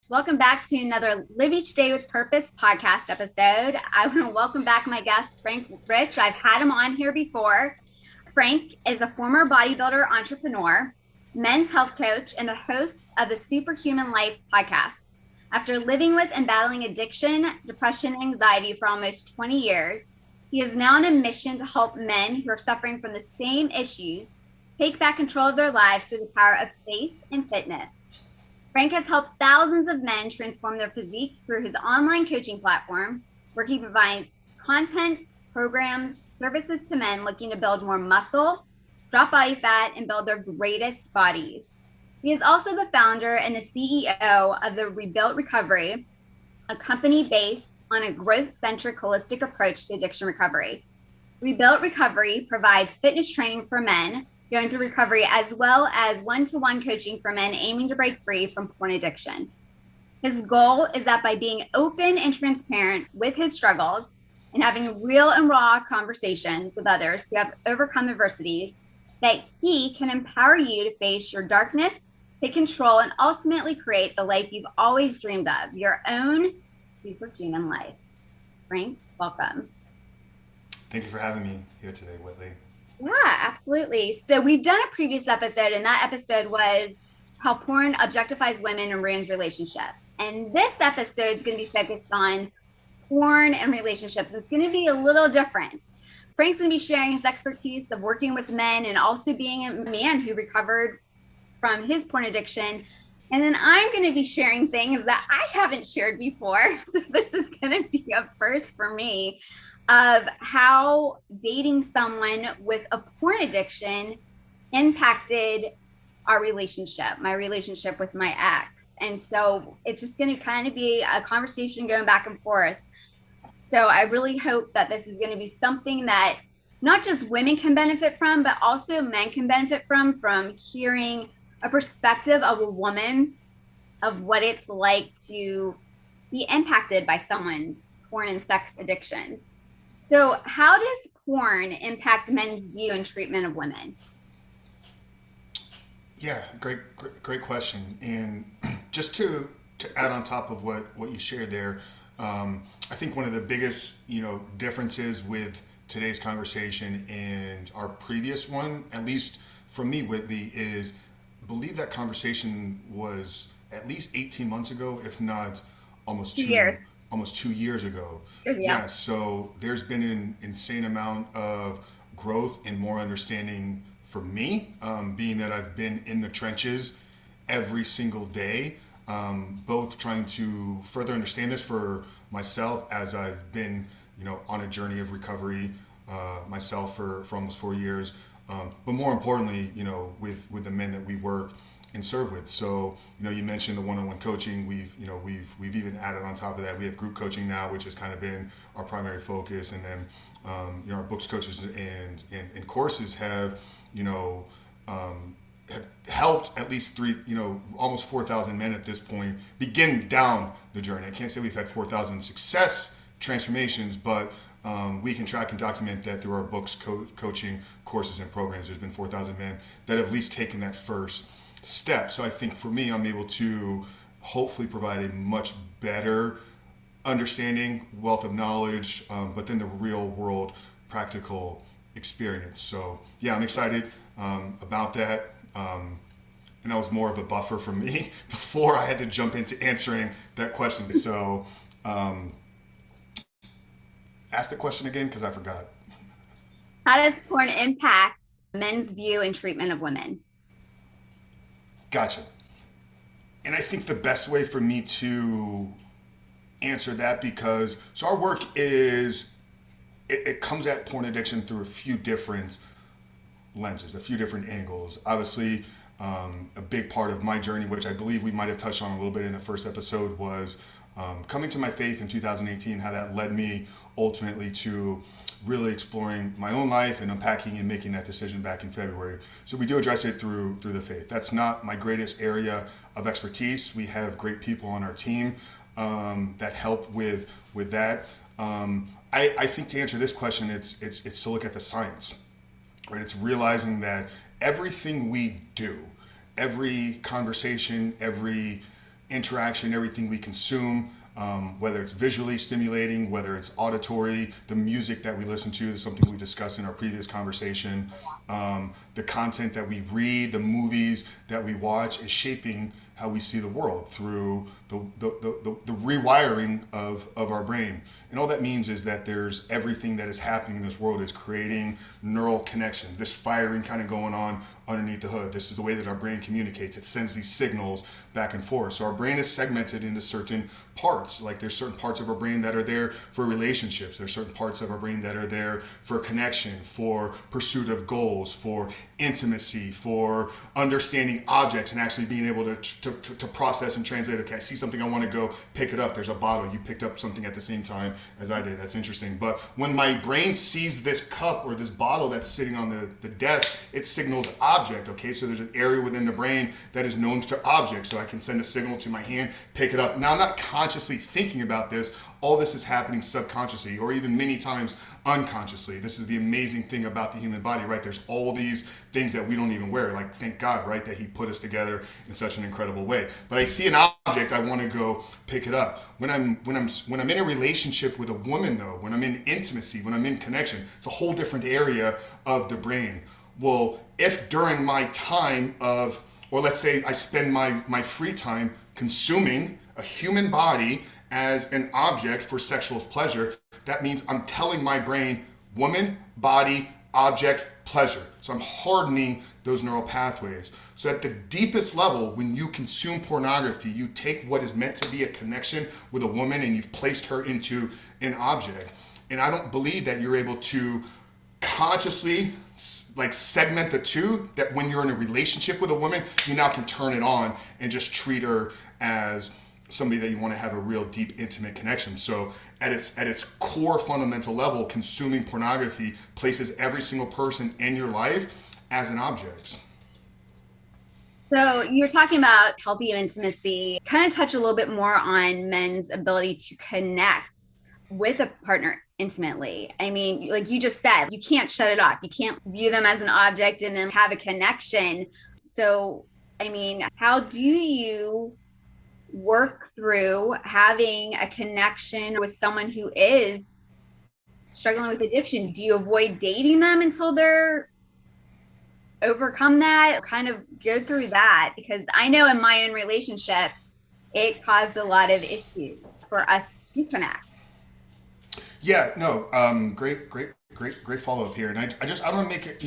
Welcome back to another Live Each Day with Purpose podcast episode. I want to welcome back my guest, Frank Rich. I've had him on here before. Frank is a former bodybuilder entrepreneur, men's health coach, and the host of the Superhuman Life podcast. After living with and battling addiction, depression, and anxiety for almost 20 years, he is now on a mission to help men who are suffering from the same issues take back control of their lives through the power of faith and fitness. Frank has helped thousands of men transform their physiques through his online coaching platform, where he provides content, programs, services to men looking to build more muscle, drop body fat, and build their greatest bodies. He is also the founder and the CEO of the Rebuilt Recovery, a company based on a growth-centric holistic approach to addiction recovery. Rebuilt Recovery provides fitness training for men going through recovery, as well as one-to-one coaching for men aiming to break free from porn addiction. His goal is that by being open and transparent with his struggles and having real and raw conversations with others who have overcome adversities, that he can empower you to face your darkness, take control, and ultimately create the life you've always dreamed of, your own superhuman life. Frank, welcome. Thank you for having me here today, Witlee. Yeah, absolutely. So we've done a previous episode, and that episode was how porn objectifies women and ruins relationships. And this episode is going to be focused on porn and relationships. It's going to be a little different. Frank's going to be sharing his expertise of working with men and also being a man who recovered from his porn addiction. And then I'm going to be sharing things that I haven't shared before. So this is going to be a first for me, of how dating someone with a porn addiction impacted our relationship, my relationship with my ex. And so it's just going to kind of be a conversation going back and forth. So I really hope that this is going to be something that not just women can benefit from, but also men can benefit from hearing a perspective of a woman of what it's like to be impacted by someone's porn and sex addictions. So how does porn impact men's view and treatment of women? Yeah, great question. And just to add on top of what you shared there, I think one of the biggest differences with today's conversation and our previous one, at least for me, Whitley, is I believe that conversation was at least 18 months ago, if not almost 2 years. Almost 2 years ago. Yeah. So there's been an insane amount of growth and more understanding for me, being that I've been in the trenches every single day, both trying to further understand this for myself as I've been, on a journey of recovery myself for almost 4 years, but more importantly, with the men that we work and serve with. So, you mentioned the one-on-one coaching. We've even added on top of that, we have group coaching now, which has kind of been our primary focus. And then, our books coaches and courses have helped at least almost 4,000 men at this point begin down the journey. I can't say we've had 4,000 success transformations, but we can track and document that through our books, coaching, courses, and programs. There's been 4,000 men that have at least taken that first step. So I think for me, I'm able to hopefully provide a much better understanding, wealth of knowledge, but then the real world practical experience. So yeah, I'm excited about that. And that was more of a buffer for me before I had to jump into answering that question. So ask the question again, because I forgot. How does porn impact men's view and treatment of women? Gotcha. And I think the best way for me to answer that, because our work is, it comes at porn addiction through a few different lenses, a few different angles. Obviously, a big part of my journey, which I believe we might have touched on a little bit in the first episode, was coming to my faith in 2018, how that led me ultimately to really exploring my own life and unpacking and making that decision back in February. So we do address it through the faith. That's not my greatest area of expertise. We have great people on our team that help with that. I think to answer this question, it's to look at the science, right? It's realizing that everything we do, every conversation, every interaction, everything we consume, whether it's visually stimulating, whether it's auditory, the music that we listen to is something we discussed in our previous conversation. The content that we read, the movies that we watch is shaping how we see the world through the rewiring of our brain. And all that means is that there's everything that is happening in this world is creating neural connection, this firing kind of going on underneath the hood. This is the way that our brain communicates. It sends these signals back and forth. So our brain is segmented into certain parts. Like there's certain parts of our brain that are there for relationships. There's certain parts of our brain that are there for connection, for pursuit of goals, for intimacy, for understanding objects and actually being able to process and translate. Okay, I see something, I want to go pick it up. There's a bottle. You picked up something at the same time as I did. That's interesting. But when my brain sees this cup or this bottle that's sitting on the desk, it signals object. Okay, so there's an area within the brain that is known to objects. So I can send a signal to my hand, pick it up. Now I'm not consciously thinking about this. All this is happening subconsciously or even many times unconsciously. This is the amazing thing about the human body, right? There's all these things that we don't even wear. Like, thank God, right, that he put us together in such an incredible way. But I see an object, I want to go pick it up. When I'm in a relationship with a woman, though, when I'm in intimacy, when I'm in connection, it's a whole different area of the brain. Well, if during my time of, or let's say I spend my free time consuming a human body as an object for sexual pleasure, that means I'm telling my brain, woman, body, object, pleasure. So I'm hardening those neural pathways. So at the deepest level, when you consume pornography, you take what is meant to be a connection with a woman and you've placed her into an object. And I don't believe that you're able to consciously like segment the two, that when you're in a relationship with a woman, you now can turn it on and just treat her as somebody that you want to have a real deep intimate connection. So at its core fundamental level, consuming pornography places every single person in your life as an object. So you were talking about healthy intimacy. Kind of touch a little bit more on men's ability to connect with a partner intimately. I mean, like you just said, you can't shut it off. You can't view them as an object and then have a connection. So, I mean, how do you work through having a connection with someone who is struggling with addiction? Do you avoid dating them until they're overcome that? Kind of go through that, because I know in my own relationship, it caused a lot of issues for us to connect. Yeah, no, great follow up here. And I want to make it,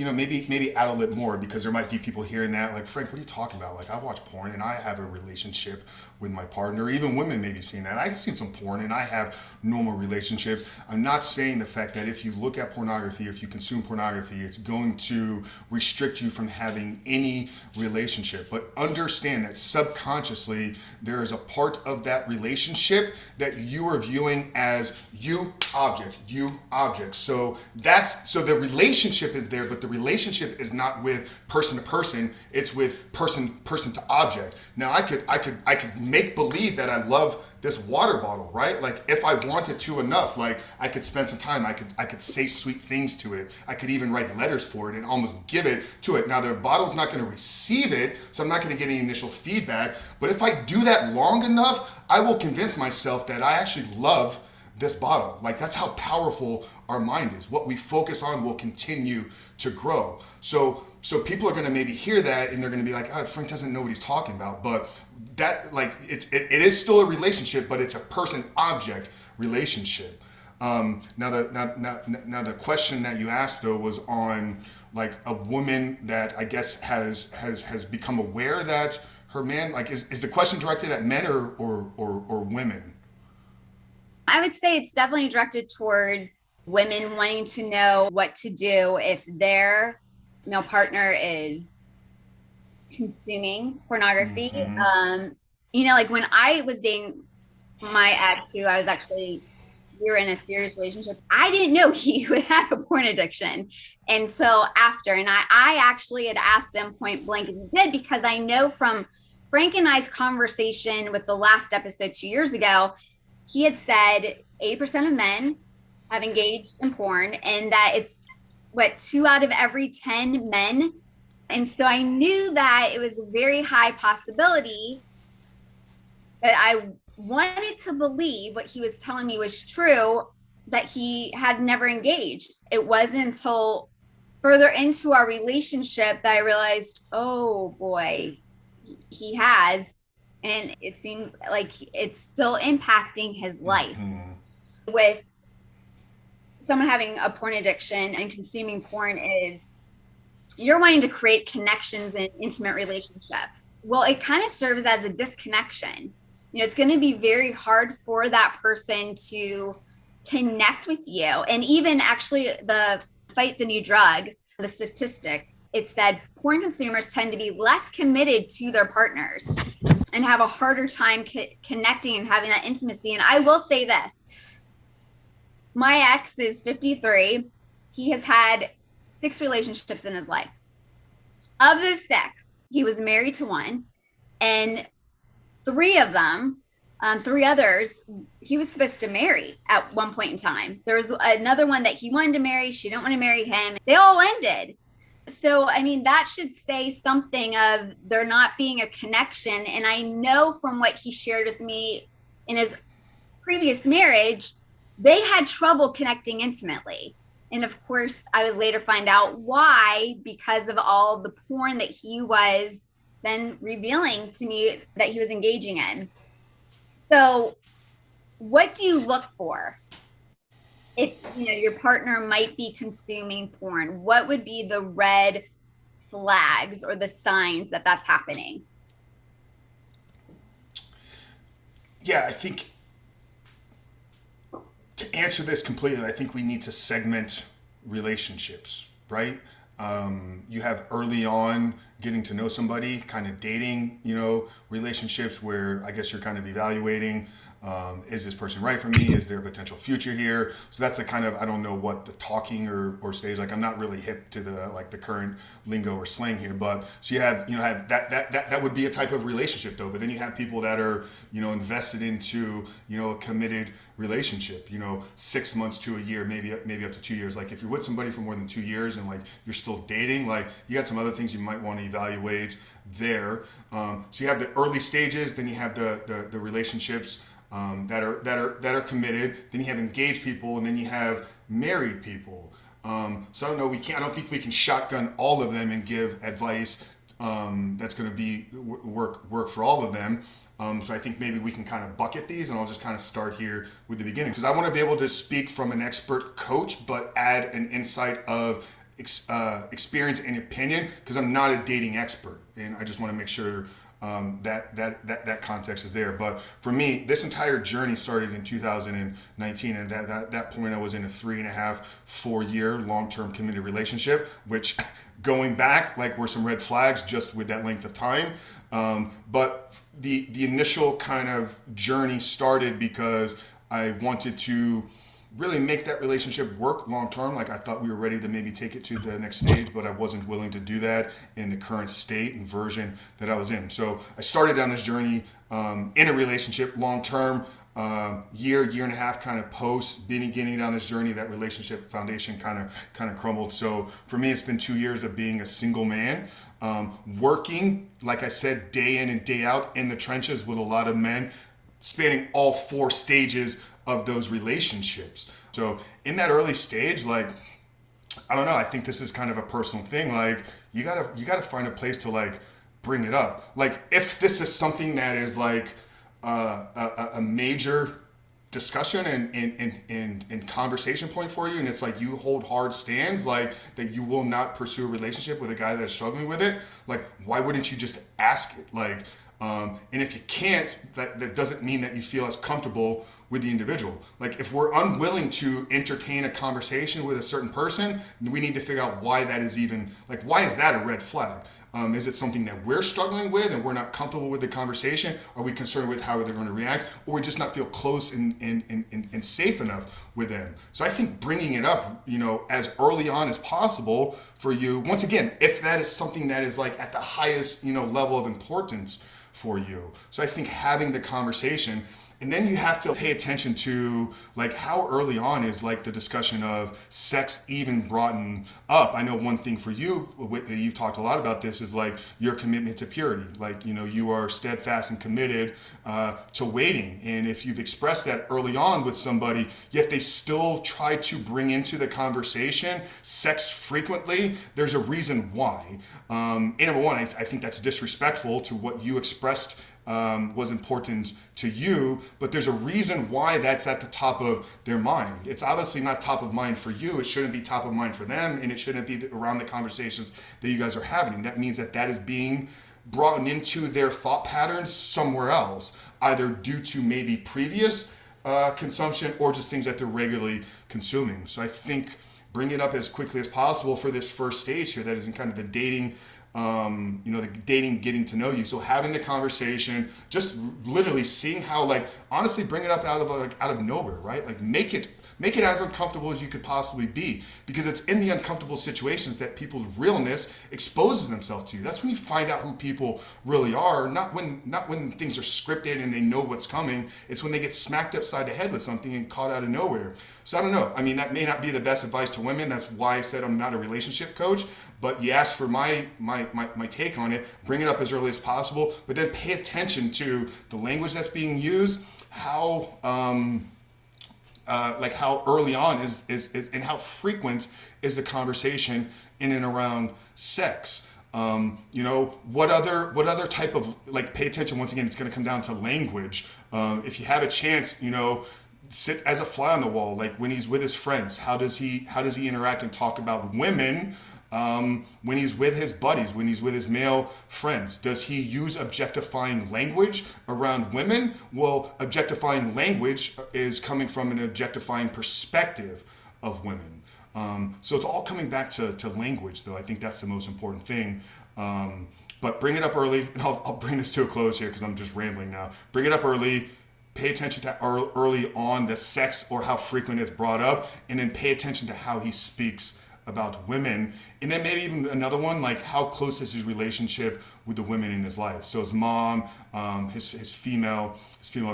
maybe add a little more, because there might be people hearing that like, Frank, what are you talking about? Like, I watch porn and I have a relationship with my partner. Even women may be seeing that. I've seen some porn and I have normal relationships. I'm not saying the fact that if you look at pornography, if you consume pornography, it's going to restrict you from having any relationship. But understand that subconsciously, there is a part of that relationship that you are viewing as you object. So the relationship is there, but the relationship is not with person to person. It's with person to object. Now I could make believe that I love this water bottle, right? Like if I wanted to enough, like I could spend some time, I could say sweet things to it. I could even write letters for it and almost give it to it. Now the bottle's not going to receive it, so I'm not going to get any initial feedback. But if I do that long enough, I will convince myself that I actually love this bottle. Like, that's how powerful our mind is. What we focus on will continue to grow. So people are going to maybe hear that and they're going to be like, oh, Frank doesn't know what he's talking about. But that, like, it is still a relationship, but it's a person object relationship. Now the question that you asked though was on like a woman that I guess has become aware that her man, like, is the question directed at men or women? I would say it's definitely directed towards women wanting to know what to do if their male partner is consuming pornography. Mm-hmm. Like when I was dating my ex, we were in a serious relationship. I didn't know he would have a porn addiction. And so after, and I actually had asked him point blank if he did, because I know from Frank and I's conversation with the last episode 2 years ago, he had said 80% of men have engaged in porn, and that it's 2 out of every 10 men. And so I knew that it was a very high possibility But I wanted to believe what he was telling me was true, that he had never engaged. It wasn't until further into our relationship that I realized, oh boy, he has. And it seems like it's still impacting his life. Hmm. With someone having a porn addiction and consuming porn, is you're wanting to create connections in intimate relationships. Well, it kind of serves as a disconnection. It's going to be very hard for that person to connect with you. And even actually, the Fight the New Drug, the statistics, it said porn consumers tend to be less committed to their partners and have a harder time connecting and having that intimacy. And I will say this, my ex is 53. He has had 6 relationships in his life. Of those 6, he was married to one, and 3 of them, 3 others, he was supposed to marry at one point in time. There was another one that he wanted to marry. She didn't want to marry him. They all ended. So, I mean, that should say something of there not being a connection. And I know from what he shared with me in his previous marriage, they had trouble connecting intimately. And of course, I would later find out why, because of all the porn that he was then revealing to me that he was engaging in. So, what do you look for if your partner might be consuming porn? What would be the red flags or the signs that that's happening? Yeah, I think to answer this completely, I think we need to segment relationships, right? You have early on getting to know somebody, kind of dating, relationships where I guess you're kind of evaluating, is this person right for me? Is there a potential future here? So that's a kind of, I don't know what the talking or stage, like I'm not really hip to the current lingo or slang here, but so have that would be a type of relationship though. But then you have people that are, invested into, a committed relationship, 6 months to a year, maybe up to 2 years. Like if you're with somebody for more than 2 years and like you're still dating, like you got some other things you might want to evaluate there. So you have the early stages, then you have the relationships that are committed. Then you have engaged people, and then you have married people. So I don't know. I don't think we can shotgun all of them and give advice that's going to be work for all of them. So I think maybe we can kind of bucket these, and I'll just kind of start here with the beginning because I want to be able to speak from an expert coach, but add an insight of experience and opinion because I'm not a dating expert, and I just want to make sure that context is there. But for me, this entire journey started in 2019, and at that point I was in a 3.5, 4 year long-term committed relationship, which going back like were some red flags just with that length of time. But the initial kind of journey started because I wanted to really make that relationship work long term. Like I thought we were ready to maybe take it to the next stage, but I wasn't willing to do that in the current state and version that I was in. So I started down this journey in a relationship long term. Year and a half kind of post beginning down this journey, that relationship foundation kind of crumbled. So for me, it's been 2 years of being a single man, working, like I said, day in and day out in the trenches with a lot of men, spanning all 4 stages of those relationships. So in that early stage, like, I don't know, I think this is kind of a personal thing. Like you gotta find a place to like bring it up. Like if this is something that is like a major discussion and conversation point for you, and it's like you hold hard stands like that you will not pursue a relationship with a guy that's struggling with it, like why wouldn't you just ask it? Like and if you can't, that doesn't mean that you feel as comfortable with the individual. Like if we're unwilling to entertain a conversation with a certain person, we need to figure out why that is even, like why is that a red flag? Is it something that we're struggling with and we're not comfortable with the conversation? Are we concerned with how they're going to react? Or we just not feel close and safe enough with them? So I think bringing it up, as early on as possible for you, once again, if that is something that is like at the highest, level of importance for you. So I think having the conversation, And then you have to pay attention to like how early on is like the discussion of sex even brought up. I know one thing for you, Whitley, you've talked a lot about this, is like your commitment to purity. Like, you know, you are steadfast and committed to waiting. And if you've expressed that early on with somebody, yet they still try to bring into the conversation sex frequently, there's a reason why. And number one, I think that's disrespectful to what you expressed was important to you, but there's a reason why that's at the top of their mind. It's obviously not top of mind for you. It shouldn't be top of mind for them, and it shouldn't be around the conversations that you guys are having. That means that that is being brought into their thought patterns somewhere else, either due to maybe previous consumption or just things that they're regularly consuming. So I think bring it up as quickly as possible for this first stage here, that is in kind of the dating, the dating, getting to know you. So having the conversation, just literally seeing how, like, honestly, bring it up out of nowhere, right? Like, make it as uncomfortable as you could possibly be, because it's in the uncomfortable situations that people's realness exposes themselves to you. That's when you find out who people really are, not when things are scripted and they know what's coming. It's when they get smacked upside the head with something and caught out of nowhere. So I don't know. I mean, that may not be the best advice to women. That's why I said I'm not a relationship coach. But you asked for my take on it. Bring it up as early as possible, but then pay attention to the language that's being used, how how early on is and how frequent is the conversation in and around sex. What other type of, like, pay attention. Once again, it's going to come down to language. If you have a chance, sit as a fly on the wall. Like, when he's with his friends, how does he interact and talk about women? When he's with his buddies, when he's with his male friends, does he use objectifying language around women? Well, objectifying language is coming from an objectifying perspective of women. So it's all coming back to language, though. I think that's the most important thing. But bring it up early, and I'll bring this to a close here because I'm just rambling now. Bring it up early. Pay attention to early on the sex or how frequent it's brought up, and then pay attention to how he speaks about women. And then maybe even another one, like, how close is his relationship with the women in his life? So his mom, his female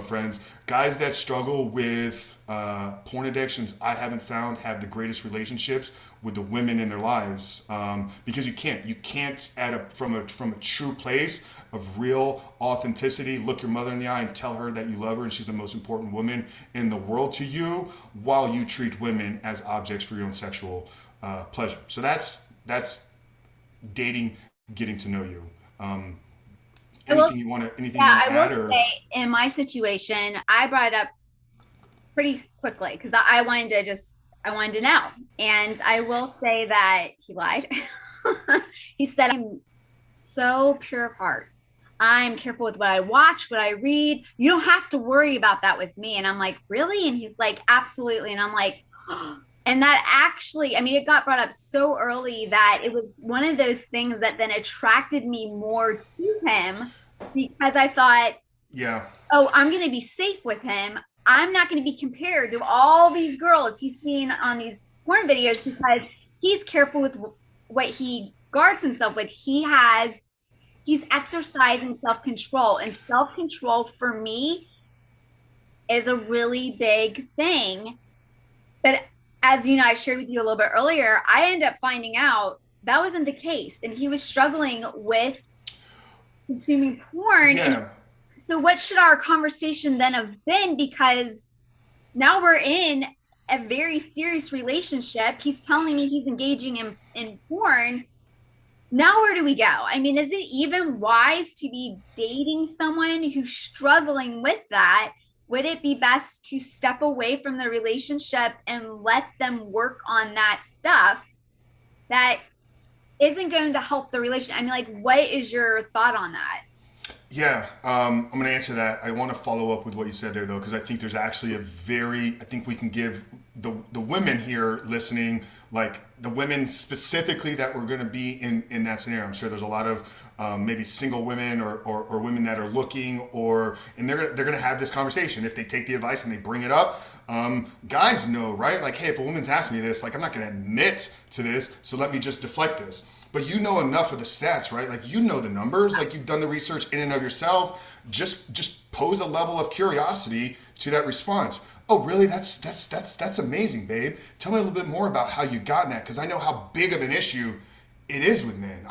friends. Guys that struggle with porn addictions, I haven't found have the greatest relationships with the women in their lives, because you can't from a true place of real authenticity look your mother in the eye and tell her that you love her and she's the most important woman in the world to you, while you treat women as objects for your own sexual pleasure. So that's dating, getting to know you. Anything you want to add? I will say, in my situation, I brought it up pretty quickly because I wanted to know. And I will say that he lied. He said, I'm so pure of heart. I'm careful with what I watch, what I read. You don't have to worry about that with me. And I'm like, really? And he's like, absolutely. And I'm like, and that actually, I mean, it got brought up so early that it was one of those things that then attracted me more to him, because I thought, yeah, oh, I'm going to be safe with him. I'm not going to be compared to all these girls he's seen on these porn videos, because he's careful with what he guards himself with. He's exercising self-control, and self-control for me is a really big thing. But as you know, I shared with you a little bit earlier, I ended up finding out that wasn't the case, and he was struggling with consuming porn. Yeah. And so what should our conversation then have been? Because now we're in a very serious relationship. He's telling me he's engaging in porn. Now where do we go? I mean, is it even wise to be dating someone who's struggling with that? Would it be best to step away from the relationship and let them work on that stuff that isn't going to help the relationship? I mean, like, what is your thought on that? Yeah, I'm going to answer that. I want to follow up with what you said there, though, because I think there's actually I think we can give the women here listening, like the women specifically that were going to be in that scenario. I'm sure there's a lot of maybe single women or women that are looking, and they're going to have this conversation if they take the advice and they bring it up. Guys know, right? Like, hey, if a woman's asking me this, like, I'm not going to admit to this, so let me just deflect this. but you know enough of the stats, right? Like you know the numbers, like you've done the research in and of yourself. Just pose a level of curiosity to that response. Oh, really? That's amazing, babe. Tell me a little bit more about how you got in that, because I know how big of an issue it is with men.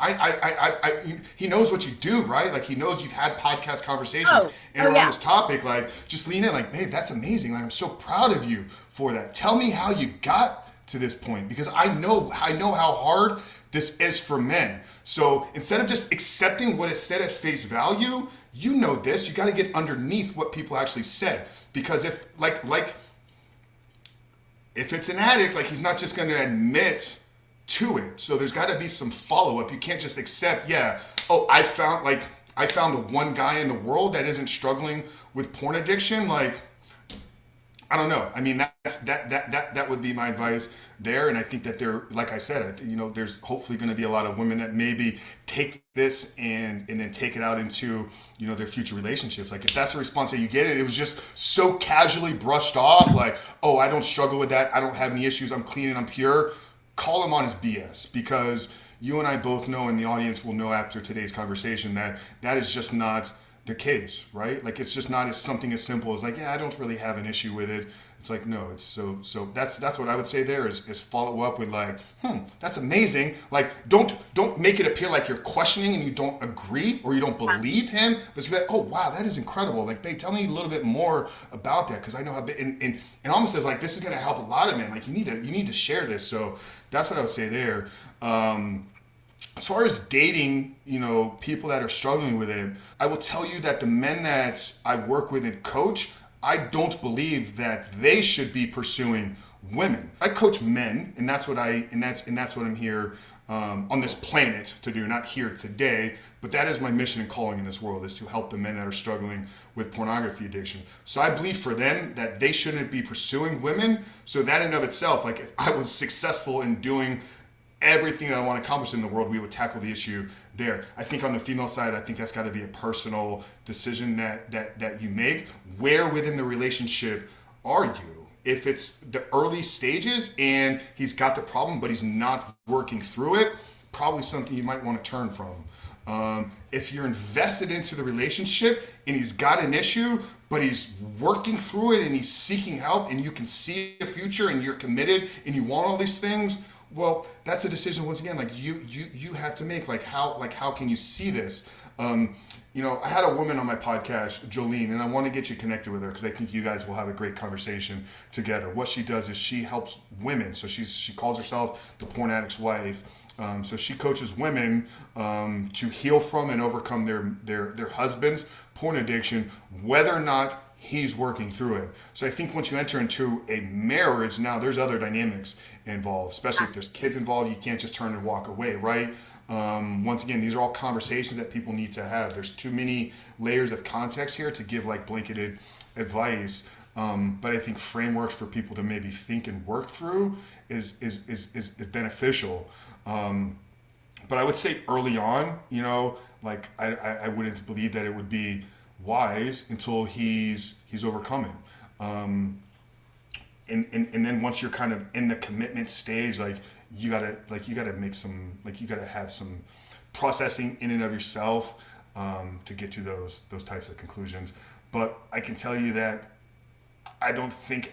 He knows what you do, right? Like he knows you've had podcast conversations Oh, and oh around yeah. this topic. Like just lean in, like, babe, that's amazing. Like I'm so proud of you for that. Tell me how you got to this point, because I know how hard this is for men. So instead of just accepting what is said at face value, you know this. You got to get underneath what people actually said, because if if it's an addict, like he's not just going to admit to it. So there's got to be some follow up. You can't just accept, yeah, oh, I found the one guy in the world that isn't struggling with porn addiction. Like, I don't know. I mean, that would be my advice there. And I think that there, like I said, there's hopefully going to be a lot of women that maybe take this and then take it out into their future relationships. Like if that's the response that you get, it was just so casually brushed off. Like, oh, I don't struggle with that. I don't have any issues. I'm clean and I'm pure. Call him on his BS, because you and I both know, and the audience will know after today's conversation, that that is just not the case, right? Like it's just not as something as simple as like, yeah, I don't really have an issue with it. It's like, no, it's so that's what I would say there is follow up with like, that's amazing. Like don't make it appear like you're questioning and you don't agree or you don't believe him. But it's like, oh wow, that is incredible. Like, babe, tell me a little bit more about that, because I know how big and almost as like this is gonna help a lot of men. Like you need to share this. So that's what I would say there. As far as dating, people that are struggling with it, I will tell you that the men that I work with and coach, I don't believe that they should be pursuing women. I coach men, and that's what I'm here on this planet to do. Not here today, but that is my mission and calling in this world, is to help the men that are struggling with pornography addiction. So I believe for them that they shouldn't be pursuing women. So that in and of itself, like if I was successful in doing everything that I want to accomplish in the world, we would tackle the issue there. I think on the female side, I think that's got to be a personal decision that you make. Where within the relationship are you? If it's the early stages and he's got the problem, but he's not working through it, probably something you might want to turn from. If you're invested into the relationship and he's got an issue, but he's working through it and he's seeking help and you can see a future and you're committed and you want all these things, well, that's a decision once again. Like you have to make. Like how can you see this? I had a woman on my podcast, Jolene, and I want to get you connected with her because I think you guys will have a great conversation together. What she does is she helps women. So she calls herself the porn addict's wife. So she coaches women to heal from and overcome their husband's porn addiction, whether or not he's working through it. So I think once you enter into a marriage, now there's other dynamics involved, especially if there's kids involved. You can't just turn and walk away, right? Once again, these are all conversations that people need to have. There's too many layers of context here to give like blanketed advice. But I think frameworks for people to maybe think and work through is beneficial. But I would say early on, like I wouldn't believe that it would be wise until he's overcoming. And then once you're kind of in the commitment stage, like you gotta have some processing in and of yourself to get to those types of conclusions. But I can tell you that I don't think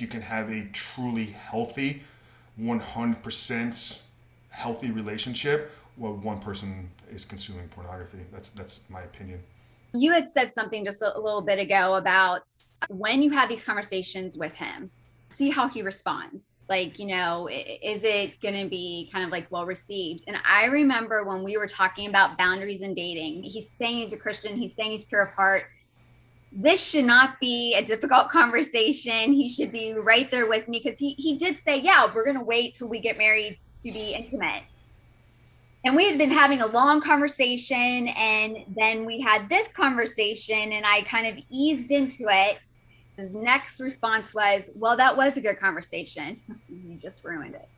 you can have a truly healthy, 100% healthy relationship while one person is consuming pornography. That's my opinion. You had said something just a little bit ago about when you have these conversations with him, see how he responds. Like, is it going to be kind of like well received? And I remember when we were talking about boundaries in dating, he's saying he's a Christian, he's saying he's pure of heart. This should not be a difficult conversation. He should be right there with me, because he did say, yeah, we're going to wait till we get married to be intimate. And we had been having a long conversation, and then we had this conversation, and I kind of eased into it. His next response was, well, that was a good conversation. You just ruined it.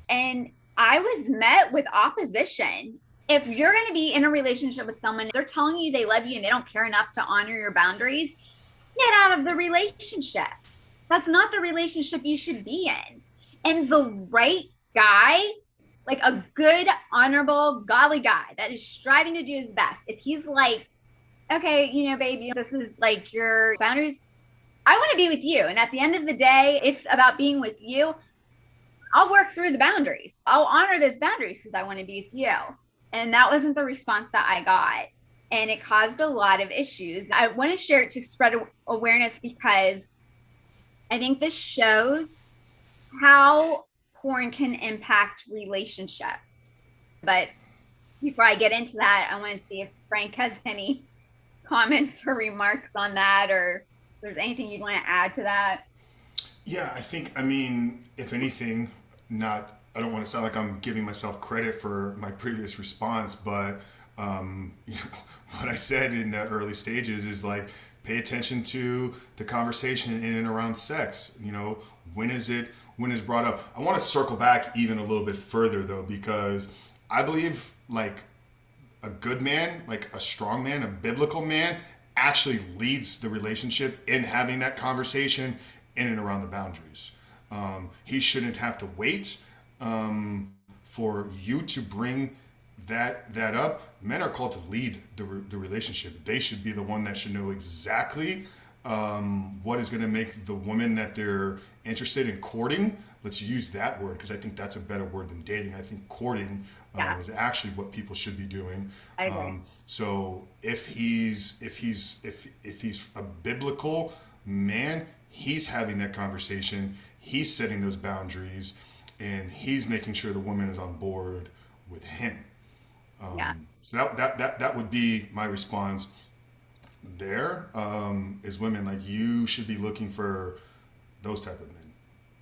And I was met with opposition. If you're going to be in a relationship with someone, they're telling you they love you and they don't care enough to honor your boundaries, get out of the relationship. That's not the relationship you should be in. And the right guy, like a good, honorable, godly guy that is striving to do his best, if he's like, okay, baby, this is like your boundaries, I want to be with you. And at the end of the day, it's about being with you. I'll work through the boundaries. I'll honor those boundaries because I want to be with you. And that wasn't the response that I got. And it caused a lot of issues. I want to share it to spread awareness because I think this shows how porn can impact relationships. But before I get into that, I want to see if Frank has any comments or remarks on that, or if there's anything you'd want to add to that. Yeah, I think, I mean, if anything, I don't want to sound like I'm giving myself credit for my previous response, but you know, what I said in the early stages is like, pay attention to the conversation in and around sex. You know, when is brought up. I want to circle back even a little bit further though, because I believe like a good man, like a strong man, a biblical man, actually leads the relationship in having that conversation in and around the boundaries. He shouldn't have to wait for you to bring that up. Men are called to lead the relationship. They should be the one that should know exactly what is going to make the woman that they're interested in courting. Let's use that word because I think that's a better word than dating. I think courting is actually what people should be doing. I agree. So if he's a biblical man, he's having that conversation. He's setting those boundaries, and he's making sure the woman is on board with him. Yeah. So that would be my response. There is women like you should be looking for those type of men.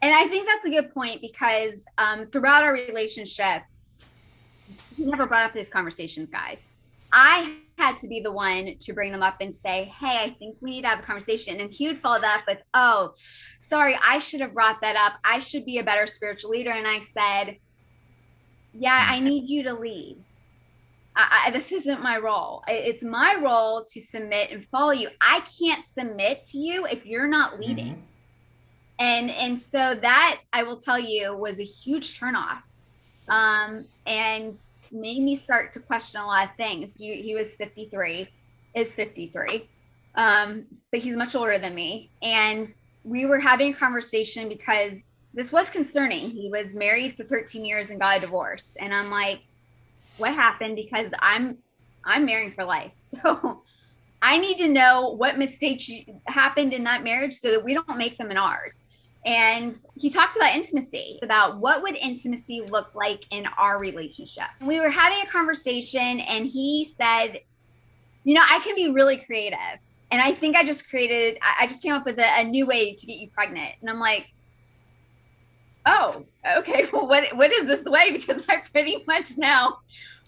And I think that's a good point because throughout our relationship, he never brought up these conversations, guys. I had to be the one to bring them up and say, hey, I think we need to have a conversation. And he would follow that up with, oh, sorry, I should have brought that up. I should be a better spiritual leader. And I said, yeah, I need you to lead. This isn't my role. It's my role to submit and follow you. I can't submit to you if you're not leading. Mm-hmm. And so that, I will tell you, was a huge turnoff, and made me start to question a lot of things. He was 53, is 53, but he's much older than me. And we were having a conversation because this was concerning. He was married for 13 years and got a divorce. And I'm like, what happened? Because I'm married for life. So I need to know what mistakes happened in that marriage so that we don't make them in ours. And he talked about intimacy, about what would intimacy look like in our relationship. We were having a conversation and he said, I can be really creative. And I think I just came up with a new way to get you pregnant. And I'm like, oh, okay, well, what is this way? Because I pretty much know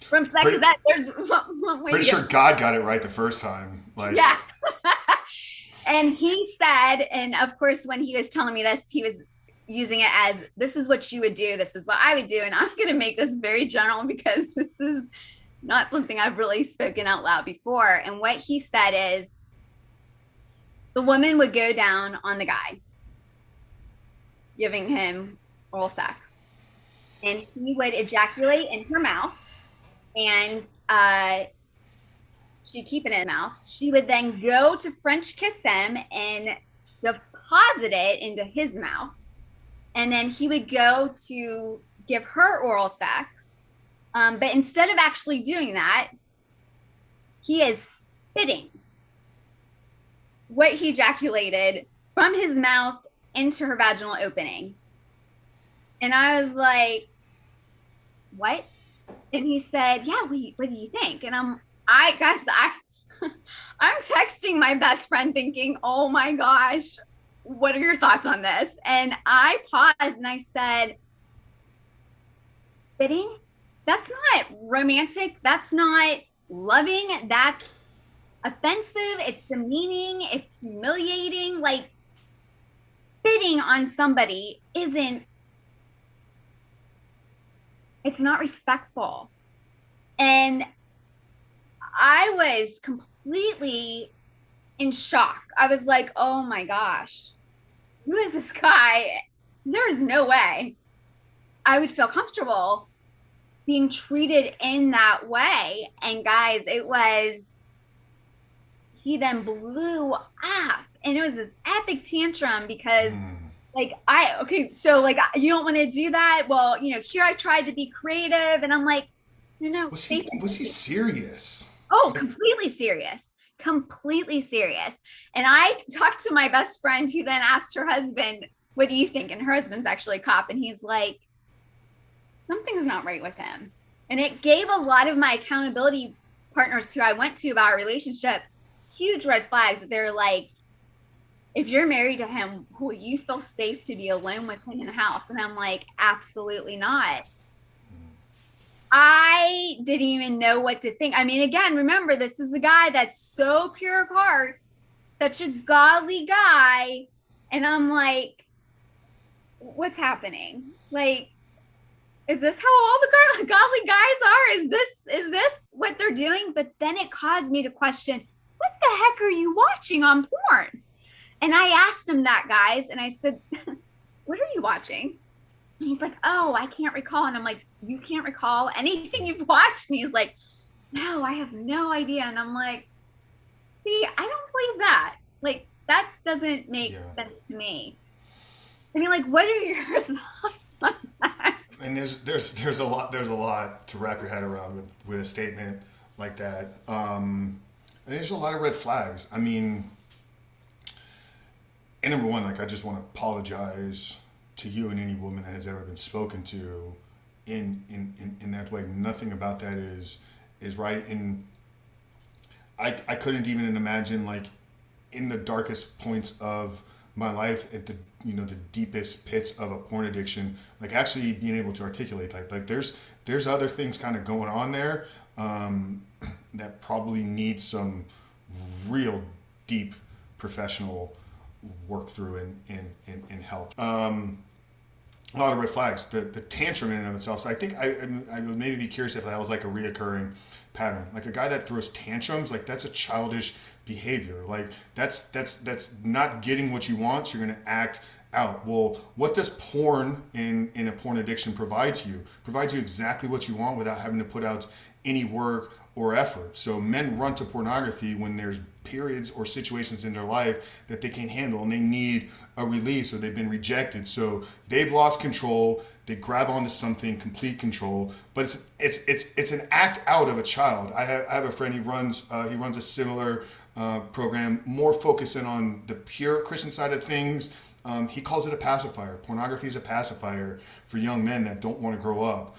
from sex that there's one way. Pretty sure God got it right the first time. Like, yeah. And he said, and of course, when he was telling me this, he was using it as, this is what you would do. This is what I would do. And I'm going to make this very general because this is not something I've really spoken out loud before. And what he said is the woman would go down on the guy, giving him oral sex. And he would ejaculate in her mouth and she'd keep it in her mouth. She would then go to French kiss him and deposit it into his mouth. And then he would go to give her oral sex. But instead of actually doing that, he is spitting what he ejaculated from his mouth into her vaginal opening. And I was like, what? And he said, yeah, what do you think? And I'm texting my best friend thinking, oh my gosh, what are your thoughts on this? And I paused and I said, spitting? That's not romantic. That's not loving. That's offensive. It's demeaning. It's humiliating. Like, spitting on somebody it's not respectful. And I was completely in shock. I was like, oh my gosh, who is this guy? There's no way I would feel comfortable being treated in that way. And guys, it was, he then blew up and it was this epic tantrum because Mm. like okay, so like you don't want to do that. Well, here I tried to be creative and I'm like, no, faith. Was he serious? Oh, Like, completely serious. Completely serious. And I talked to my best friend who then asked her husband, what do you think? And her husband's actually a cop. And he's like, something's not right with him. And it gave a lot of my accountability partners who I went to about our relationship huge red flags that they're like, if you're married to him, will you feel safe to be alone with him in the house? And I'm like, absolutely not. I didn't even know what to think. I mean, again, remember, this is the guy that's so pure of heart, such a godly guy. And I'm like, what's happening? Like, is this how all the godly guys are? Is this what they're doing? But then it caused me to question, what the heck are you watching on porn? And I asked him that, guys, and I said, what are you watching? And he's like, oh, I can't recall. And I'm like, you can't recall anything you've watched? And he's like, no, I have no idea. And I'm like, see, I don't believe that. Like, that doesn't make yeah. sense to me. I mean, like, what are your thoughts on that? And there's a lot to wrap your head around with a statement like that. And there's a lot of red flags. I mean, and number one, like I just want to apologize to you and any woman that has ever been spoken to in that way. Nothing about that is right. And I couldn't even imagine like in the darkest points of my life at the the deepest pits of a porn addiction, like actually being able to articulate like there's other things kind of going on there that probably need some real deep professional work through and help. A lot of red flags. The tantrum in and of itself. So I think I would maybe be curious if that was like a reoccurring pattern. Like a guy that throws tantrums, like that's a childish behavior. Like that's not getting what you want. So you're gonna act out. Well, what does porn in a porn addiction provide to you? Provides you exactly what you want without having to put out any work or effort. So men run to pornography when there's periods or situations in their life that they can't handle and they need a release or they've been rejected. So they've lost control. They grab onto something, complete control. But it's an act out of a child. I have a friend. He runs a similar program, more focusing on the pure Christian side of things. He calls it a pacifier. Pornography is a pacifier for young men that don't want to grow up.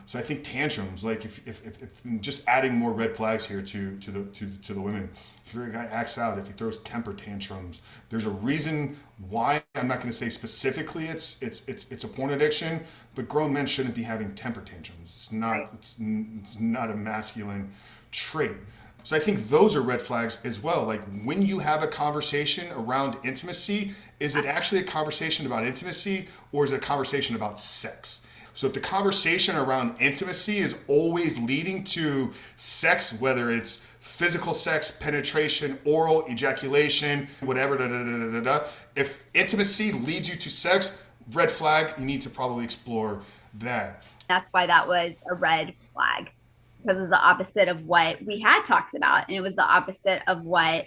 So I think tantrums, like if just adding more red flags here to the women. If your guy acts out, if he throws temper tantrums, there's a reason why. I'm not going to say specifically it's a porn addiction, but grown men shouldn't be having temper tantrums. It's not a masculine trait. So I think those are red flags as well. Like when you have a conversation around intimacy, is it actually a conversation about intimacy or is it a conversation about sex? So if the conversation around intimacy is always leading to sex, whether it's physical sex, penetration, oral, ejaculation, whatever, if intimacy leads you to sex, red flag, you need to probably explore that. That's why that was a red flag, because it was the opposite of what we had talked about. And it was the opposite of what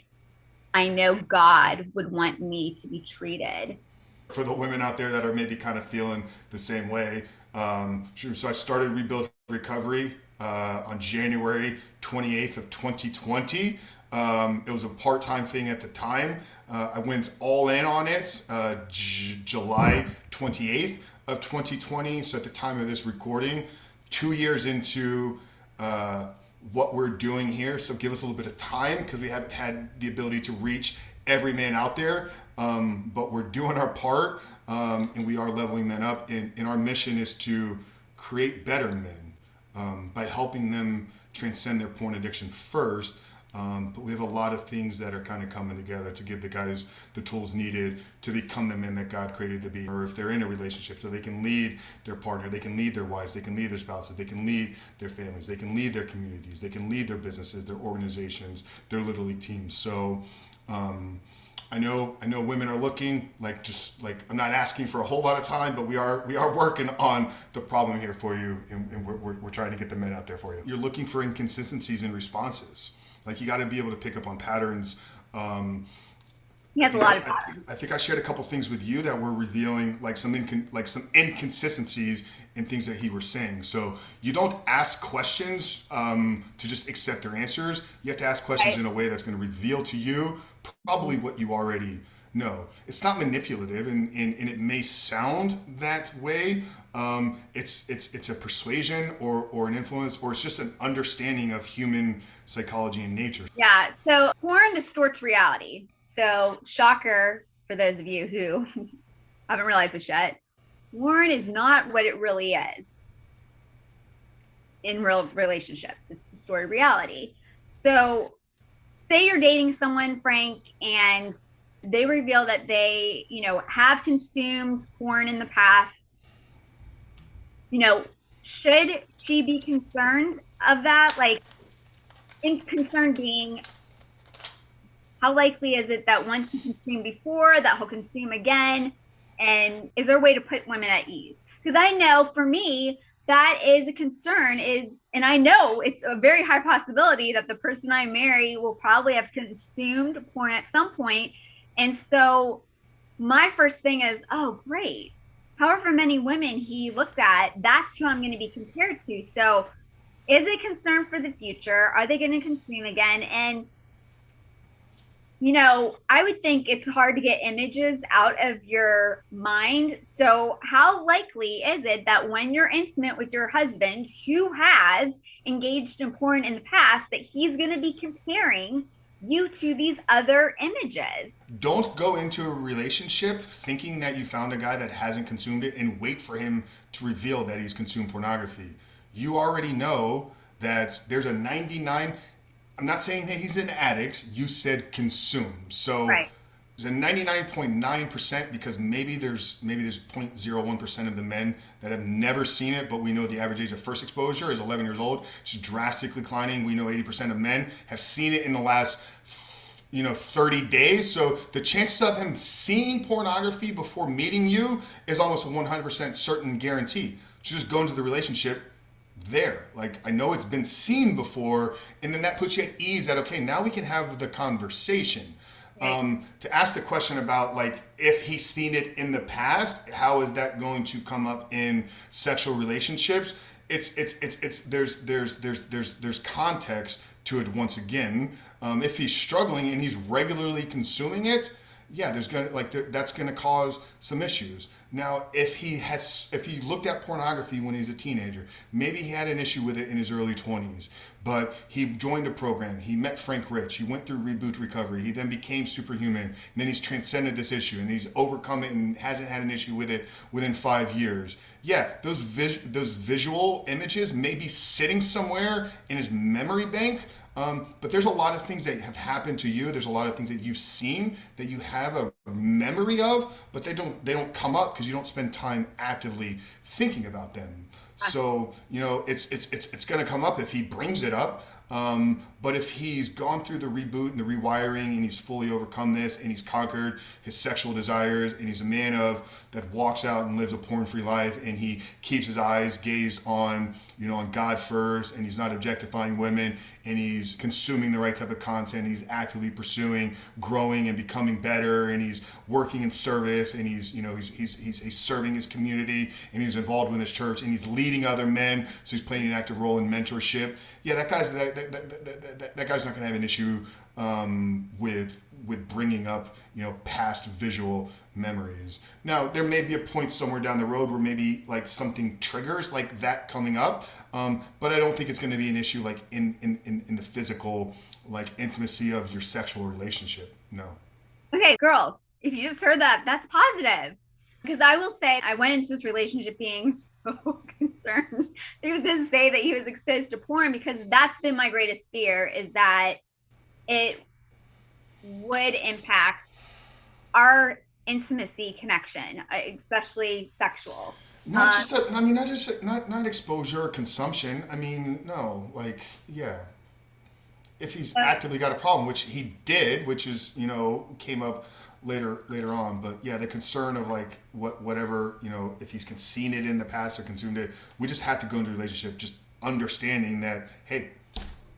I know God would want me to be treated. For the women out there that are maybe kind of feeling the same way, so I started Rebuild Recovery on January 28th of 2020. It was a part-time thing at the time. I went all in on it July 28th of 2020. So at the time of this recording, 2 years into what we're doing here. So give us a little bit of time because we haven't had the ability to reach every man out there. But we're doing our part and we are leveling men up. And our mission is to create better men by helping them transcend their porn addiction first. But we have a lot of things that are kind of coming together to give the guys the tools needed to become the men that God created to be. Or if they're in a relationship, so they can lead their partner, they can lead their wives, they can lead their spouses, they can lead their families, they can lead their communities, they can lead their businesses, their organizations, their little league teams. So I know women are looking like, just like, I'm not asking for a whole lot of time, but we are working on the problem here for you, and we're trying to get the men out there for you. You're looking for inconsistencies in responses. Like, you got to be able to pick up on patterns. Um, He I has a think lot of patterns. I think I shared a couple things with you that were revealing like some inconsistencies in things that he was saying. So you don't ask questions to just accept their answers. You have to ask questions Right? in a way that's going to reveal to you probably what you already know. It's not manipulative, and it may sound that way. It's a persuasion or an influence, or it's just an understanding of human psychology and nature. Yeah. So porn distorts reality. So shocker for those of you who haven't realized this yet. Porn is not what it really is in real relationships. It's distorted reality. So say you're dating someone, Frank, and they reveal that they, have consumed porn in the past. You know, should she be concerned of that? Like, in concern being, how likely is it that once he consumed before, that he'll consume again? And is there a way to put women at ease? Because I know for me, that is a concern is, and I know it's a very high possibility that the person I marry will probably have consumed porn at some point. And so my first thing is, oh, great. However many women he looked at, that's who I'm going to be compared to. So is it concern for the future? Are they going to consume again? And I would think it's hard to get images out of your mind. So, how likely is it that when you're intimate with your husband who has engaged in porn in the past, that he's going to be comparing you to these other images? Don't go into a relationship thinking that you found a guy that hasn't consumed it and wait for him to reveal that he's consumed pornography. You already know that there's a 99. I'm not saying that he's an addict. You said consume. So Right. there's a 99.9%, because maybe there's 0.01% of the men that have never seen it, but we know the average age of first exposure is 11 years old. It's drastically declining. We know 80% of men have seen it in the last 30 days. So the chances of him seeing pornography before meeting you is almost a 100% certain guarantee. So just go into the relationship there. Like, I know it's been seen before, and then that puts you at ease that, okay, now we can have the conversation. Right. To ask the question about, like, if he's seen it in the past, how is that going to come up in sexual relationships? There's context to it once again. If he's struggling and he's regularly consuming it, yeah, that's gonna cause some issues. Now, if he looked at pornography when he's a teenager, maybe he had an issue with it in his early 20s, but he joined a program, he met Frank Rich, he went through reboot recovery, he then became superhuman, and then he's transcended this issue and he's overcome it and hasn't had an issue with it within 5 years. Yeah, those visual images may be sitting somewhere in his memory bank. But there's a lot of things that have happened to you. There's a lot of things that you've seen that you have a memory of, but they don't come up because you don't spend time actively thinking about them. So it's going to come up if he brings it up. But if he's gone through the reboot and the rewiring and he's fully overcome this and he's conquered his sexual desires and he's a man that walks out and lives a porn-free life and he keeps his eyes gazed on God first, and he's not objectifying women, and he's consuming the right type of content, he's actively pursuing growing and becoming better, and he's working in service, and he's serving his community, and he's involved with his church, and he's leading other men, so he's playing an active role in mentorship. Yeah, that guy's not going to have an issue with bringing up past visual memories. Now, there may be a point somewhere down the road where maybe like something triggers like that coming up, but I don't think it's going to be an issue like in the physical like intimacy of your sexual relationship. No. Okay, girls, if you just heard that, that's positive. Because I will say, I went into this relationship being so concerned. He was going to say that he was exposed to porn, because that's been my greatest fear, is that it would impact our intimacy connection, especially sexual. Not exposure or consumption. I mean, no, like, yeah. if he's But actively got a problem, which he did, which is came up later on. But yeah, the concern of like whatever if he's seen it in the past or consumed it, we just have to go into a relationship just understanding that, hey,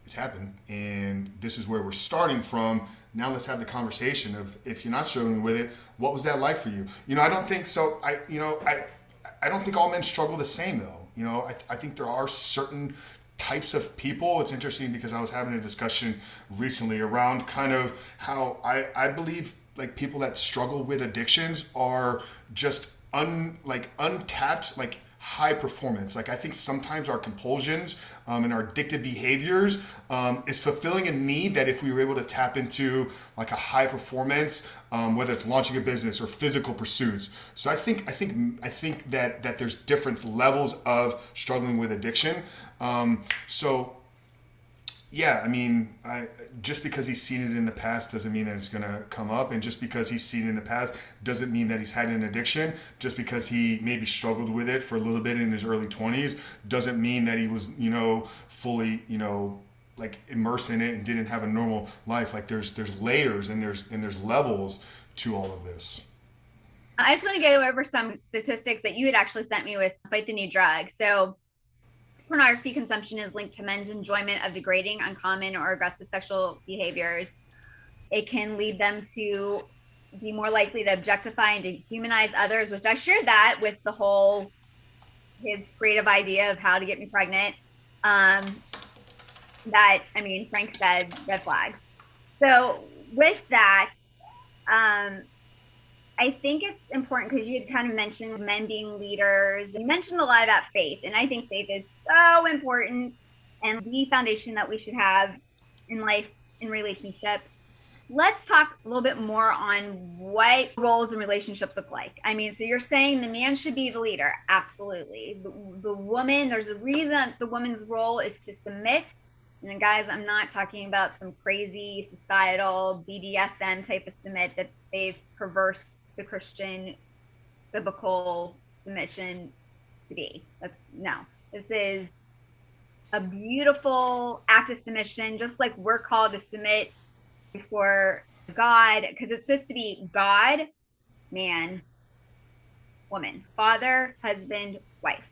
it's happened and this is where we're starting from. Now let's have the conversation of, if you're not struggling with it, what was that like for you? I don't think so. I don't think all men struggle the same though. I think there are certain types of people. It's interesting because I was having a discussion recently around kind of how I believe like people that struggle with addictions are just untapped, like high performance. Like I think sometimes our compulsions and our addictive behaviors is fulfilling a need that if we were able to tap into like a high performance, whether it's launching a business or physical pursuits. So I think that there's different levels of struggling with addiction. So yeah, I mean, just because he's seen it in the past doesn't mean that it's going to come up. And just because he's seen it in the past doesn't mean that he's had an addiction. Just because he maybe struggled with it for a little bit in his early 20s doesn't mean that he was, fully, like immersed in it and didn't have a normal life. Like there's layers and there's levels to all of this. I just want to go over some statistics that you had actually sent me with Fight the New Drug. So pornography consumption is linked to men's enjoyment of degrading, uncommon, or aggressive sexual behaviors. It can lead them to be more likely to objectify and dehumanize others, which I shared that with the whole his creative idea of how to get me pregnant. That, I mean, Frank said red flag. So with that, I think it's important because you had kind of mentioned men being leaders. You mentioned a lot about faith, and I think faith is so important and the foundation that we should have in life, in relationships. Let's talk a little bit more on what roles in relationships look like. I mean, so you're saying the man should be the leader. Absolutely. The woman, there's a reason the woman's role is to submit. And guys, I'm not talking about some crazy societal BDSM type of submit that they've perverse the Christian biblical submission to be. That's no. This is a beautiful act of submission, just like we're called to submit before God, because it's supposed to be God, man, woman, father, husband, wife.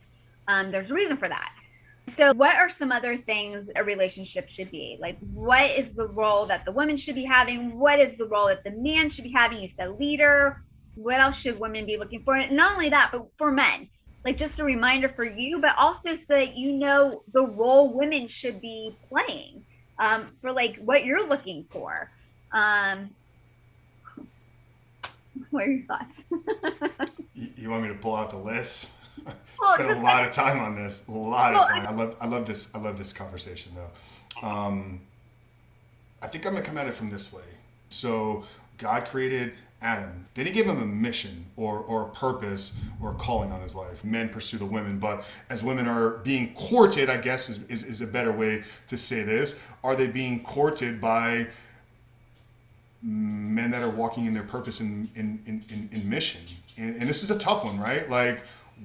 There's a reason for that. So what are some other things a relationship should be? Like, what is the role that the woman should be having? What is the role that the man should be having? You said leader. What else should women be looking for? And not only that, but for men, like just a reminder for you, but also so that you know the role women should be playing for like what you're looking for. What are your thoughts? You want me to pull out the list? Well, Spent a just lot like, of time on this. A lot of well, time. I love this conversation though. I think I'm gonna come at it from this way. So God created Adam. Then he gave him a mission or a purpose or a calling on his life. Men pursue the women, but as women are being courted, I guess is a better way to say this. Are they being courted by men that are walking in their purpose in mission? And this is a tough one, right? Like,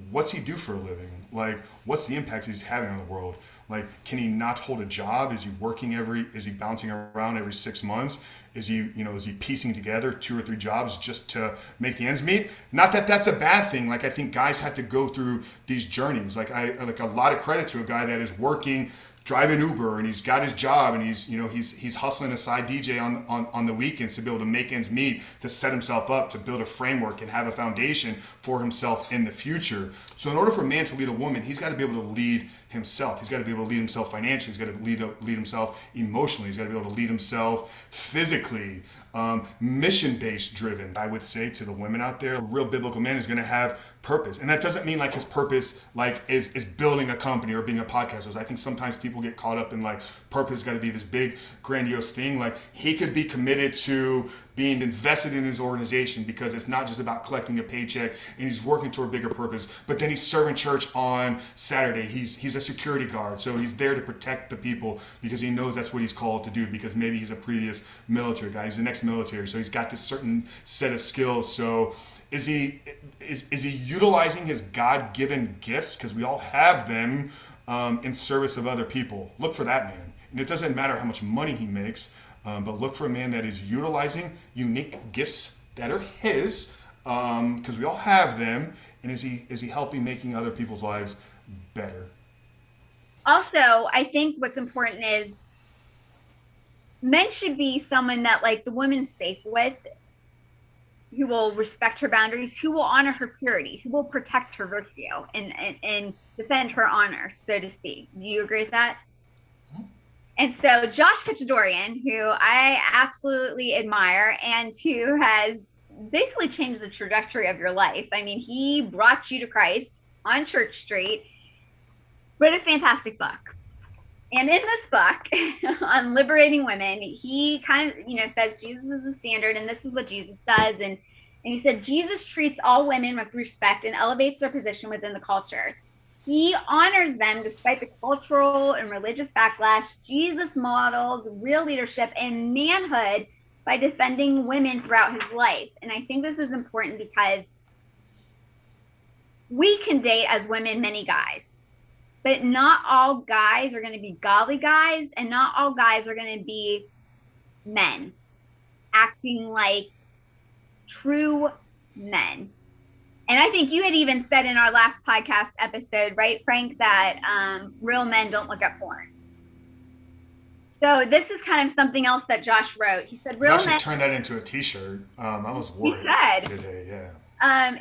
what's he do for a living? Like, what's the impact he's having on the world? Like, can he not hold a job? Is he bouncing around every 6 months? Is he piecing together 2 or 3 jobs just to make the ends meet? Not that that's a bad thing. Like, I think guys have to go through these journeys. Like, I like a lot of credit to a guy that is working, driving Uber, and he's got his job, and he's hustling a side DJ on the weekends to be able to make ends meet, to set himself up, to build a framework and have a foundation for himself in the future. So in order for a man to lead a woman, he's got to be able to lead himself. He's got to be able to lead himself financially. He's got to lead himself emotionally. He's got to be able to lead himself physically, mission-based driven. I would say to the women out there, a real biblical man is going to have purpose. And that doesn't mean like his purpose like is building a company or being a podcaster. I think sometimes people get caught up in like purpose got to be this big grandiose thing. Like, he could be committed to being invested in his organization because it's not just about collecting a paycheck, and he's working toward a bigger purpose, but then he's serving church on Saturday. He's a security guard, so he's there to protect the people because he knows that's what he's called to do, because maybe he's a previous military guy, he's an ex-military, so he's got this certain set of skills. So is he utilizing his God-given gifts, because we all have them, in service of other people? Look for that man. And it doesn't matter how much money he makes, but look for a man that is utilizing unique gifts that are his, because we all have them. And is he helping making other people's lives better? Also, I think what's important is men should be someone that like the woman's safe with, who will respect her boundaries, who will honor her purity, who will protect her virtue and defend her honor, so to speak. Do you agree with that? And so Josh Kachadorian, who I absolutely admire and who has basically changed the trajectory of your life. I mean, he brought you to Christ on Church Street, wrote a fantastic book. And in this book on liberating women, he kind of, says Jesus is the standard and this is what Jesus does. And he said, Jesus treats all women with respect and elevates their position within the culture. He honors them despite the cultural and religious backlash. Jesus models real leadership and manhood by defending women throughout his life. And I think this is important because we can date as women many guys. But not all guys are going to be godly guys, and not all guys are going to be men acting like true men. And I think you had even said in our last podcast episode, right, Frank, that real men don't look at porn. So this is kind of something else that Josh wrote. He said, real men... turn that into a t-shirt. I was worried today, yeah.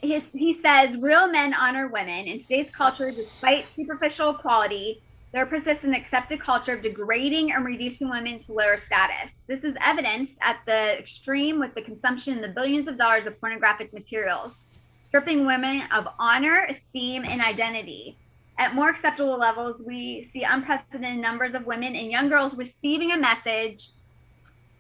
He says, real men honor women. In today's culture, despite superficial equality, there persists an accepted culture of degrading and reducing women to lower status. This is evidenced at the extreme with the consumption in the billions of dollars of pornographic materials, stripping women of honor, esteem, and identity. At more acceptable levels, we see unprecedented numbers of women and young girls receiving a message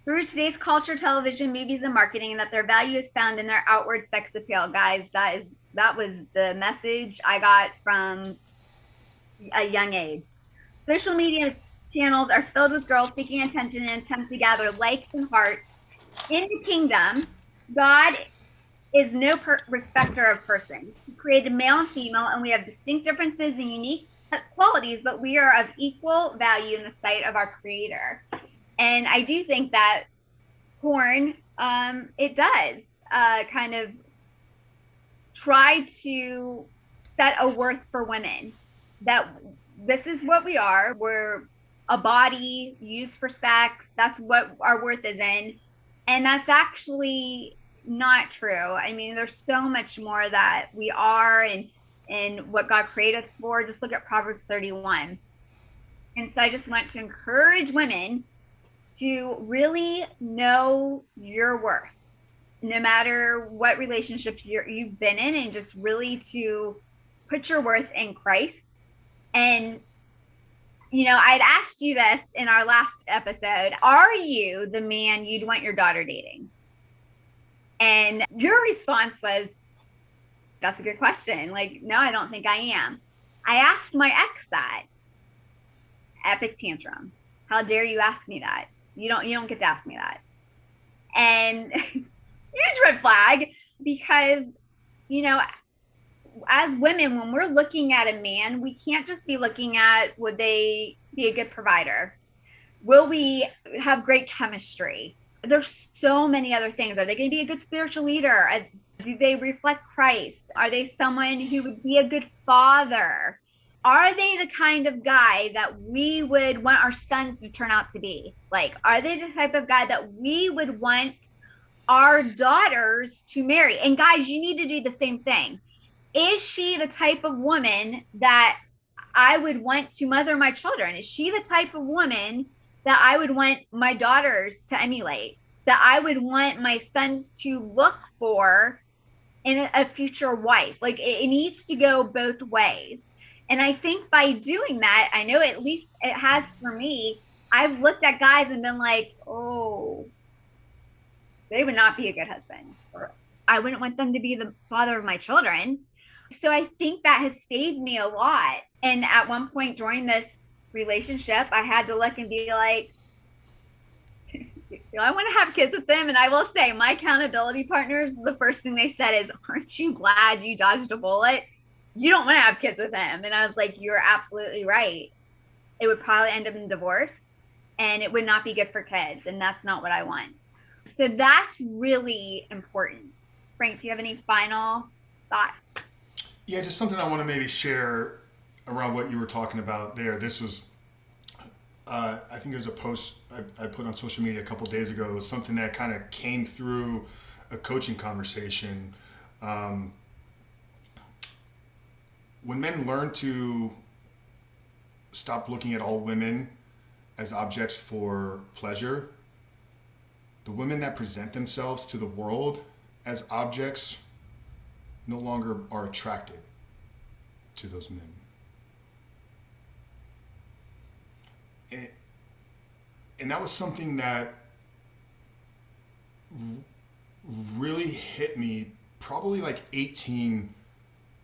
through today's culture, television, movies, and marketing, and that their value is found in their outward sex appeal. Guys, that was the message I got from a young age. Social media channels are filled with girls seeking attention and attempt to gather likes and hearts. In the kingdom, God is no respecter of persons. He created male and female, and we have distinct differences and unique qualities, but we are of equal value in the sight of our Creator. And I do think that porn, it does kind of try to set a worth for women, that this is what we are. We're a body used for sex. That's what our worth is in. And that's actually not true. I mean, there's so much more that we are and what God created us for. Just look at Proverbs 31. And so I just want to encourage women to really know your worth, no matter what relationship you've been in, and just really to put your worth in Christ. And, I'd asked you this in our last episode, are you the man you'd want your daughter dating? And your response was, that's a good question. Like, no, I don't think I am. I asked my ex that. Epic tantrum. How dare you ask me that? You don't get to ask me that. And huge red flag, because, as women, when we're looking at a man, we can't just be looking at, would they be a good provider? Will we have great chemistry? There's so many other things. Are they going to be a good spiritual leader? Do they reflect Christ? Are they someone who would be a good father? Are they the kind of guy that we would want our sons to turn out to be? Like, are they the type of guy that we would want our daughters to marry? And guys, you need to do the same thing. Is she the type of woman that I would want to mother my children? Is she the type of woman that I would want my daughters to emulate, that I would want my sons to look for in a future wife? Like, it needs to go both ways. And I think by doing that, I know at least it has for me, I've looked at guys and been like, oh, they would not be a good husband. Or I wouldn't want them to be the father of my children. So I think that has saved me a lot. And at one point during this relationship, I had to look and be like, do I want to have kids with them? And I will say, my accountability partners, the first thing they said is, aren't you glad you dodged a bullet? You don't want to have kids with him. And I was like, you're absolutely right. it would probably end up in divorce, and it would not be good for kids. And that's not what I want. So that's really important. Frank, do you have any final thoughts? Yeah, just something I want to maybe share around what you were talking about there. This was, I think, there's a post I put on social media a couple days ago. It was something that kind of came through a coaching conversation. Um, when men learn to stop looking at all women as objects for pleasure, the women that present themselves to the world as objects no longer are attracted to those men. And, and that was something that really hit me probably like 18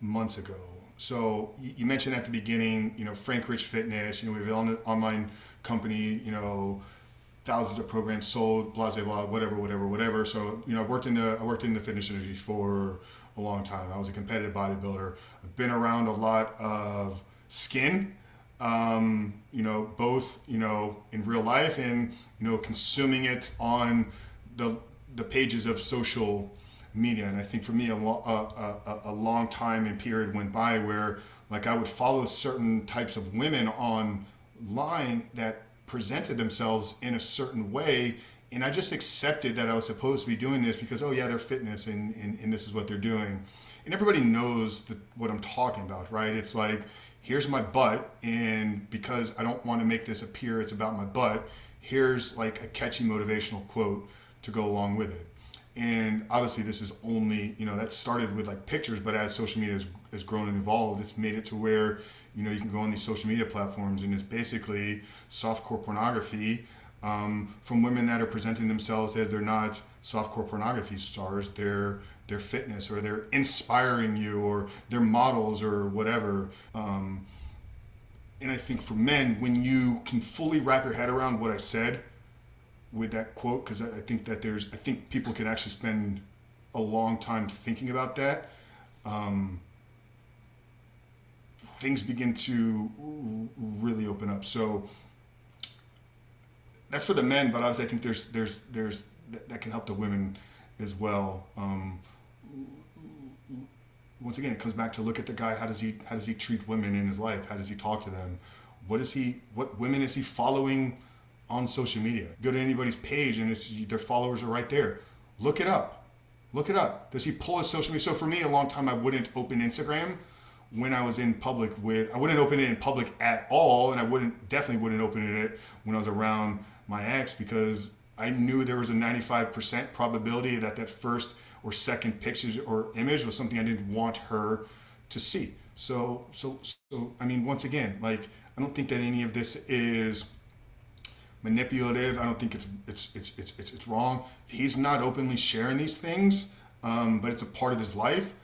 months ago. So you mentioned at the beginning, Frank Rich Fitness, we have an online company, thousands of programs sold, blah, blah, blah, whatever. So, I worked in the fitness industry for a long time. I was a competitive bodybuilder. I've been around a lot of skin, both, in real life and, consuming it on the pages of social media. And I think for me, a long time and period went by where like I would follow certain types of women online that presented themselves in a certain way, and I just accepted that I was supposed to be doing this because, oh yeah, they're fitness and this is what they're doing. And everybody knows what I'm talking about, right? It's like, here's my butt, and because I don't want to make this appear it's about my butt, here's like a catchy motivational quote to go along with it. And obviously this is only, that started with like pictures, but as social media has grown and evolved, it's made it to where, you can go on these social media platforms and it's basically softcore pornography from women that are presenting themselves as they're not softcore pornography stars, they're fitness, or they're inspiring you, or they're models or whatever. And I think for men, when you can fully wrap your head around what I said with that quote, because I think I think people can actually spend a long time thinking about that. Things begin to really open up. So that's for the men, but obviously I think there's that can help the women as well. Once again, it comes back to look at the guy. How does he treat women in his life? How does he talk to them? What women is he following on social media? Go to anybody's page and their followers are right there. Look it up. Look it up. Does he pull his social media? So for me, a long time I wouldn't open Instagram when I was in public I wouldn't open it in public at all, and I definitely wouldn't open it when I was around my ex, because I knew there was a 95% probability that first or second picture or image was something I didn't want her to see. So I mean, once again, like, I don't think that any of this is manipulative. I don't think it's wrong. He's not openly sharing these things, but it's a part of his life.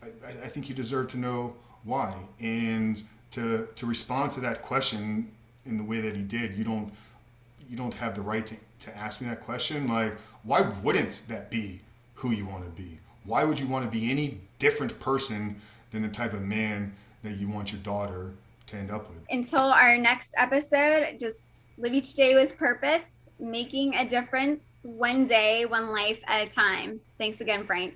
I think you deserve to know why, and to respond to that question in the way that he did. You don't have the right to ask me that question. Like, why wouldn't that be who you want to be? Why would you want to be any different person than the type of man that you want your daughter to end up with? Until our next episode, just live each day with purpose, making a difference one day, one life at a time. Thanks again, Frank.